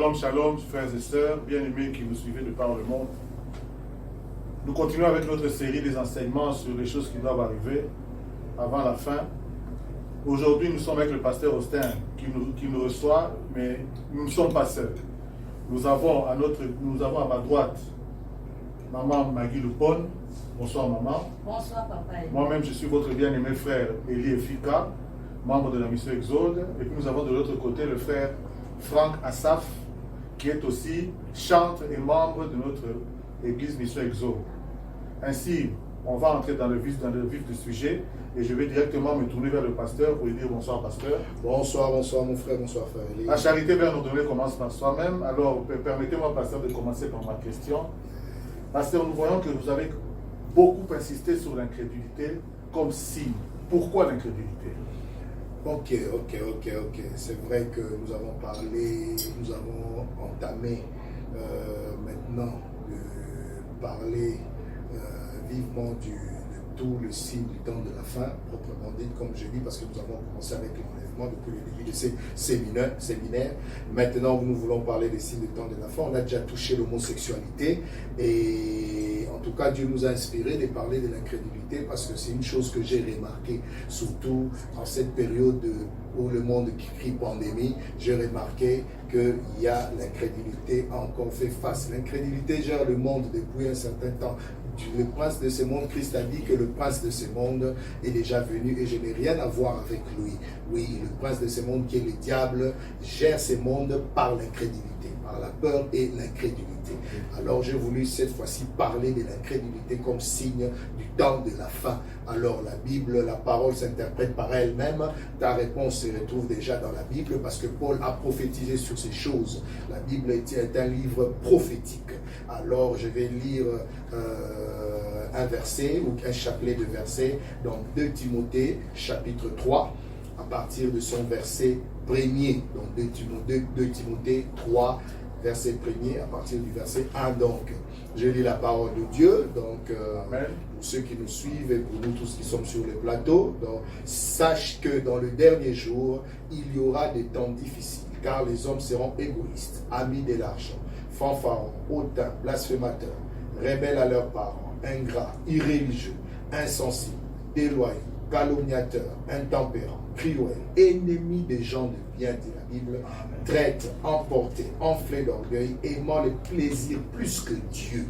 Shalom, shalom, frères et sœurs, bien-aimés qui nous suivez de par le monde. Nous continuons avec notre série des enseignements sur les choses qui doivent arriver avant la fin. Aujourd'hui, nous sommes avec le pasteur Austin qui nous reçoit, mais nous ne sommes pas seuls. Nous avons à ma droite Maman Magui Lupon. Bonsoir maman. Bonsoir papa. Moi-même, je suis votre bien-aimé frère Eli Efika, membre de la mission Exode. Et puis nous avons de l'autre côté le frère Franck Assaf, qui est aussi chantre et membre de notre église mission Exode. Ainsi, on va entrer dans le vif du sujet et je vais directement me tourner vers le pasteur pour lui dire bonsoir pasteur. Bonsoir mon frère, bonsoir frère Eli. La charité vers nous donner commence par soi-même. Alors permettez-moi pasteur de commencer par ma question. Pasteur, nous voyons que vous avez beaucoup insisté sur l'incrédulité comme signe. Pourquoi l'incrédulité? Ok. C'est vrai que nous avons parlé, nous avons entamé maintenant de parler vivement de tout le signe du temps de la fin, proprement dit, comme je dis, parce que nous avons commencé avec l'enlèvement depuis le début de ces séminaires. Maintenant, nous voulons parler des signes du temps de la fin. On a déjà touché l'homosexualité et en tout cas, Dieu nous a inspiré de parler de l'incrédulité parce que c'est une chose que j'ai remarqué, surtout en cette période où le monde crie pandémie. J'ai remarqué qu'il y a l'incrédulité a encore fait face. L'incrédulité gère le monde depuis un certain temps. Le prince de ce monde, Christ a dit que le prince de ce monde est déjà venu et je n'ai rien à voir avec lui. Oui, le prince de ce monde qui est le diable gère ce monde par l'incrédulité, par la peur et l'incrédulité. Alors j'ai voulu cette fois-ci parler de l'incrédulité comme signe du temps de la fin. Alors la Bible, la parole s'interprète par elle-même. Ta réponse se retrouve déjà dans la Bible parce que Paul a prophétisé sur ces choses. La Bible est un livre prophétique. Alors je vais lire un verset ou un chapelet de versets dans 2 Timothée chapitre 3 à partir de son verset premier. Donc 2 Timothée 3 verset premier à partir du verset 1. Donc je lis la parole de Dieu. Donc pour ceux qui nous suivent et pour nous tous qui sommes sur le plateau, donc, sache que dans le dernier jour il y aura des temps difficiles car les hommes seront égoïstes, amis de l'argent, fanfarons, hautains, blasphémateurs, rebelles à leurs parents, ingrats, irréligieux, insensibles, déloyaux, calomniateurs, intempérants, cruels, ennemis des gens de bien, dit la Bible, traîtres, emportés, enflés d'orgueil, aimant le plaisir plus que Dieu,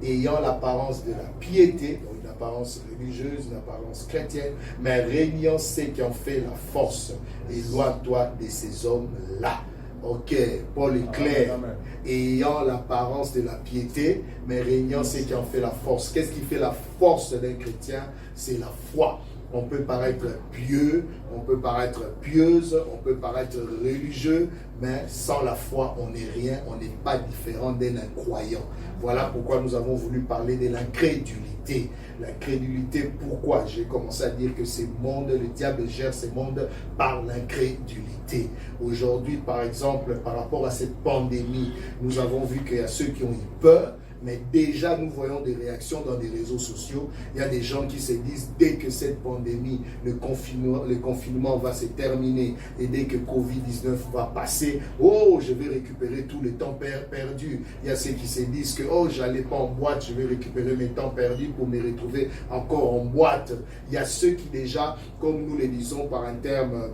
ayant l'apparence de la piété, donc une apparence religieuse, une apparence chrétienne, mais régnant ceux qui ont fait la force. Éloigne-toi de ces hommes-là. Ok, Paul est clair. Ayant l'apparence de la piété, mais régnant ceux qui ont fait la force. Qu'est-ce qui fait la force d'un chrétien? C'est la foi. On peut paraître pieux, on peut paraître pieuse, on peut paraître religieux, mais sans la foi, on n'est rien, on n'est pas différent d'un incroyant. Voilà pourquoi nous avons voulu parler de l'incrédulité. L'incrédulité, pourquoi? J'ai commencé à dire que ce monde, le diable gère ce monde par l'incrédulité. Aujourd'hui, par exemple, par rapport à cette pandémie, nous avons vu qu'il y a ceux qui ont eu peur. Mais déjà, nous voyons des réactions dans les réseaux sociaux. Il y a des gens qui se disent, dès que cette pandémie, le confinement va se terminer et dès que Covid-19 va passer, oh, je vais récupérer tout le temps perdu. Il y a ceux qui se disent que, oh, j'allais pas en boîte, je vais récupérer mes temps perdus pour me retrouver encore en boîte. Il y a ceux qui déjà, comme nous le disons par un terme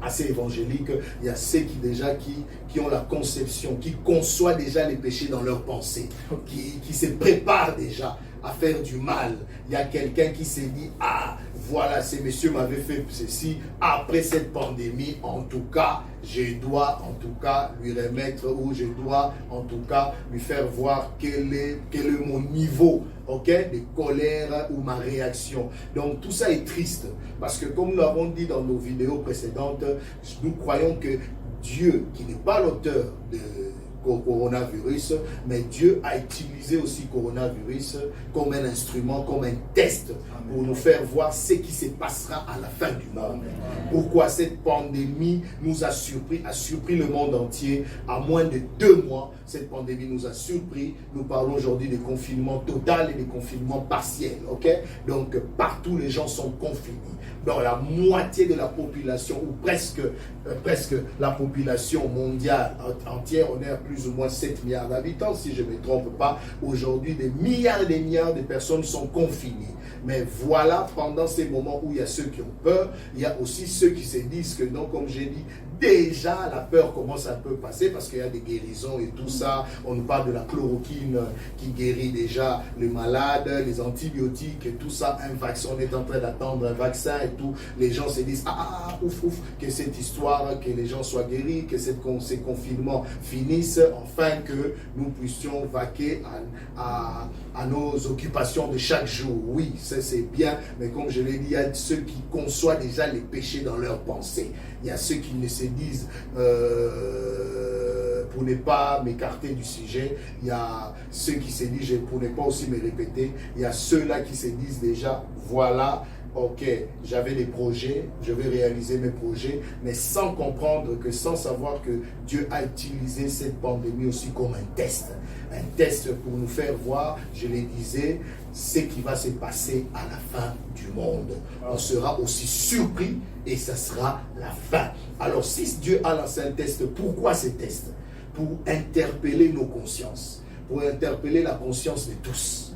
assez évangélique, il y a ceux qui ont la conception, qui conçoivent déjà les péchés dans leurs pensées, qui se préparent déjà à faire du mal. Il y a quelqu'un qui s'est dit, ah, voilà, ces messieurs m'avaient fait ceci, après cette pandémie, en tout cas, je dois en tout cas lui remettre, ou je dois en tout cas lui faire voir quel est mon niveau, ok, de colère ou ma réaction. Donc tout ça est triste, parce que comme nous l'avons dit dans nos vidéos précédentes, nous croyons que Dieu, qui n'est pas l'auteur de coronavirus, mais Dieu a utilisé aussi coronavirus comme un instrument, comme un test pour nous faire voir ce qui se passera à la fin du monde. Pourquoi cette pandémie nous a surpris le monde entier à moins de 2 mois. Cette pandémie nous a surpris. Nous parlons aujourd'hui de confinement total et de confinement partiel. Ok? Donc partout les gens sont confinés. Dans la moitié de la population, ou presque la population mondiale entière, on est à plus ou moins 7 milliards d'habitants, si je ne me trompe pas. Aujourd'hui, des milliards et des milliards de personnes sont confinées. Mais voilà, pendant ces moments où il y a ceux qui ont peur, il y a aussi ceux qui se disent que non, comme j'ai dit, déjà la peur commence à un peu passer parce qu'il y a des guérisons et tout ça. On nous parle de la chloroquine qui guérit déjà les malades, les antibiotiques et tout ça. Un vaccin, on est en train d'attendre un vaccin et tout. Les gens se disent, ouf, que cette histoire, que les gens soient guéris, que ces confinements finissent, afin que nous puissions vaquer à nos occupations de chaque jour. Oui, ça c'est bien, mais comme je l'ai dit, il y a ceux qui conçoivent déjà les péchés dans leurs pensées. Il y a ceux qui ne se disent, pour ne pas m'écarter du sujet, il y a ceux qui se disent, pour ne pas aussi me répéter, il y a ceux-là qui se disent déjà, voilà, ok, j'avais des projets, je vais réaliser mes projets, mais sans comprendre que, sans savoir que Dieu a utilisé cette pandémie aussi comme un test pour nous faire voir, je le disais, ce qui va se passer à la fin du monde. On sera aussi surpris et ça sera la fin. Alors si Dieu a lancé un test, pourquoi ce test? Pour interpeller nos consciences, pour interpeller la conscience de tous.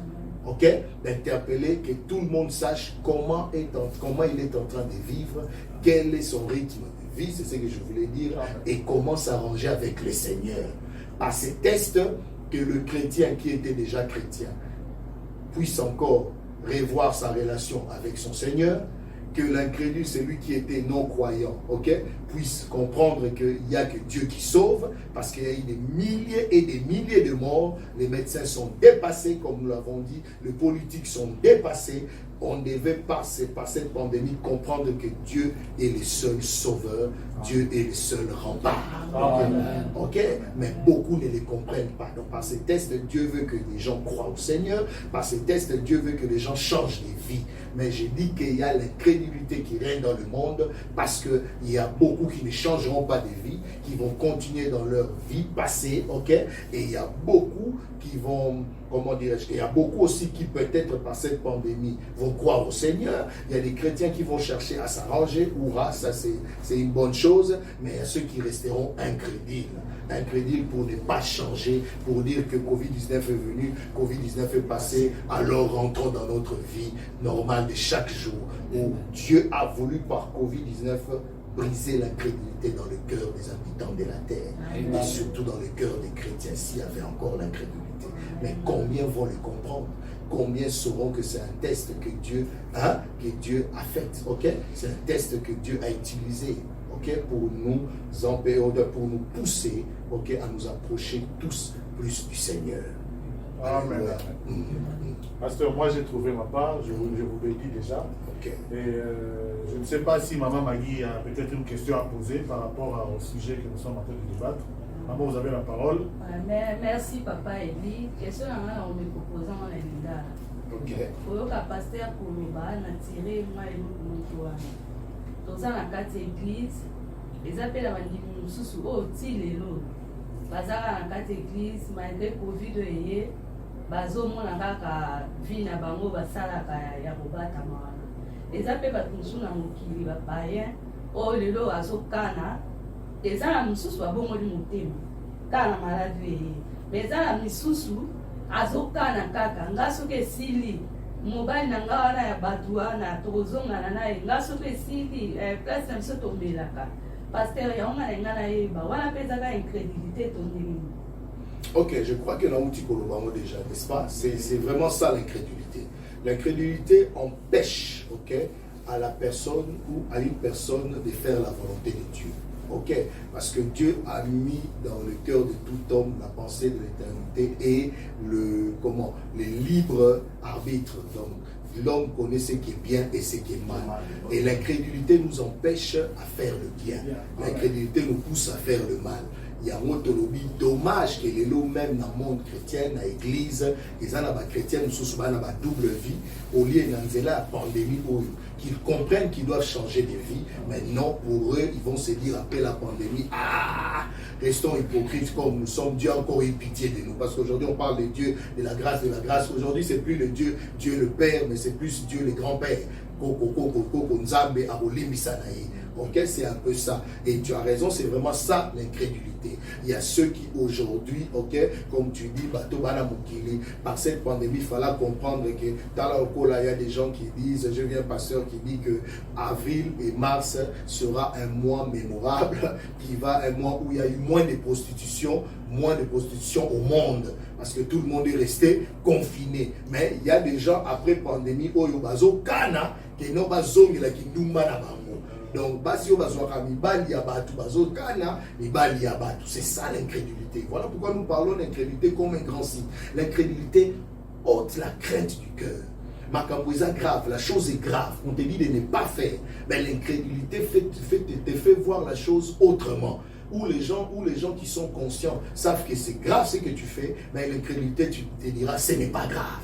Ok, d'interpeller que tout le monde sache comment il est en train de vivre, quel est son rythme de vie, c'est ce que je voulais dire, et comment s'arranger avec le Seigneur. Par ces tests, que le chrétien qui était déjà chrétien puisse encore revoir sa relation avec son Seigneur, que l'incrédule, celui qui était non-croyant, puisse comprendre qu'il n'y a que Dieu qui sauve, parce qu'il y a eu des milliers et des milliers de morts, les médecins sont dépassés, comme nous l'avons dit, les politiques sont dépassés. On devait par cette pandémie comprendre que Dieu est le seul sauveur, Dieu est le seul rempart. Ok, mais beaucoup ne les comprennent pas. Donc par ces tests, Dieu veut que les gens croient au Seigneur. Par ces tests, Dieu veut que les gens changent de vie. Mais j'ai dit qu'il y a l'incrédulité qui règne dans le monde parce qu'il y a beaucoup qui ne changeront pas de vie, qui vont continuer dans leur vie passée, ok? Et il y a beaucoup qui vont, comment dirais-je, il y a beaucoup aussi qui peut-être par cette pandémie vont croire au Seigneur. Il y a des chrétiens qui vont chercher à s'arranger, hurrah, ça c'est une bonne chose, mais il y a ceux qui resteront incrédules pour ne pas changer, pour dire que Covid-19 est venu, Covid-19 est passé, alors rentrons dans notre vie normale de chaque jour, où Dieu a voulu par Covid-19 briser l'incrédulité dans le cœur des habitants de la terre, et surtout dans le cœur des chrétiens, s'il y avait encore l'incrédulité. Mais combien vont le comprendre? Combien sauront que c'est un test que Dieu a fait, ok? C'est un test que Dieu a utilisé, ok? Pour nous pousser, ok, à nous approcher tous plus du Seigneur. Amen. Pasteur, moi j'ai trouvé ma part, je vous l'ai dit déjà. Okay. Et je ne sais pas si Maman Magui a peut-être une question à poser par rapport au sujet que nous sommes en train de débattre. Maman, vous avez la parole. Merci Papa Eli. Question on me proposant en Linda. Ok. Pour le pasteur Koloba, on a tiré moi et nous. Dans la carte église, les appels à Mandimi sous au Tilelo. Bazara na carte église, malgré Covid eye, bazo mona kaka vie na bango basala ya kobata mwana. Les appels batunsu na mokili ba païen, o lelo azokana. Ezala misusu abongoli motema kana maladi eye mais ezala misusu azokana kaka nga soki esili mobali na nga wana ya bato wana tokozongana naye nga soki esili place na biso tomelaka paster yango nga na nga nayeba wana mpe ezaka incrédulité tondeli. Ok, je crois que Naouti Kolobango déjà, n'est-ce pas? C'est vraiment ça l'incrédulité. L'incrédulité empêche, ok, à la personne ou à une personne de faire la volonté de Dieu. Ok, parce que Dieu a mis dans le cœur de tout homme la pensée de l'éternité et le libre arbitre. Donc l'homme connaît ce qui est bien et ce qui est mal. Et l'incrédulité nous empêche à faire le bien. L'incrédulité nous pousse à faire le mal. Il y a un autre lobby, dommage que les lots même dans le monde chrétien, dans l'église, les gens chrétiens nous sont souvent dans la double vie, au lieu de la pandémie, qu'ils comprennent qu'ils doivent changer de vie, mais non, pour eux, ils vont se dire après la pandémie, restons hypocrites comme nous sommes, Dieu a encore eu pitié de nous, parce qu'aujourd'hui on parle de Dieu, de la grâce, aujourd'hui c'est plus le Dieu le Père, mais c'est plus Dieu le grand-père. Ok, c'est un peu ça. Et tu as raison, c'est vraiment ça l'incrédulité. Il y a ceux qui aujourd'hui, ok, comme tu dis, par cette pandémie, il fallait comprendre que dans la Okola, il y a des gens qui disent, je viens un pasteur qui dit que avril et mars sera un mois mémorable, qui va un mois où il y a eu moins de prostitution au monde, parce que tout le monde est resté confiné. Mais il y a des gens après pandémie, Oyo Bazo Kana, qui n'ont pas zongi la Kindumba na bango. Donc, c'est ça l'incrédulité. Voilà pourquoi nous parlons d'incrédulité comme un grand signe. L'incrédulité ôte la crainte du cœur. Makambouza grave, la chose est grave. On te dit de ne pas faire. Mais l'incrédulité te fait voir la chose autrement. Où les gens qui sont conscients savent que c'est grave ce que tu fais, mais l'incrédulité, tu te diras, ce n'est pas grave.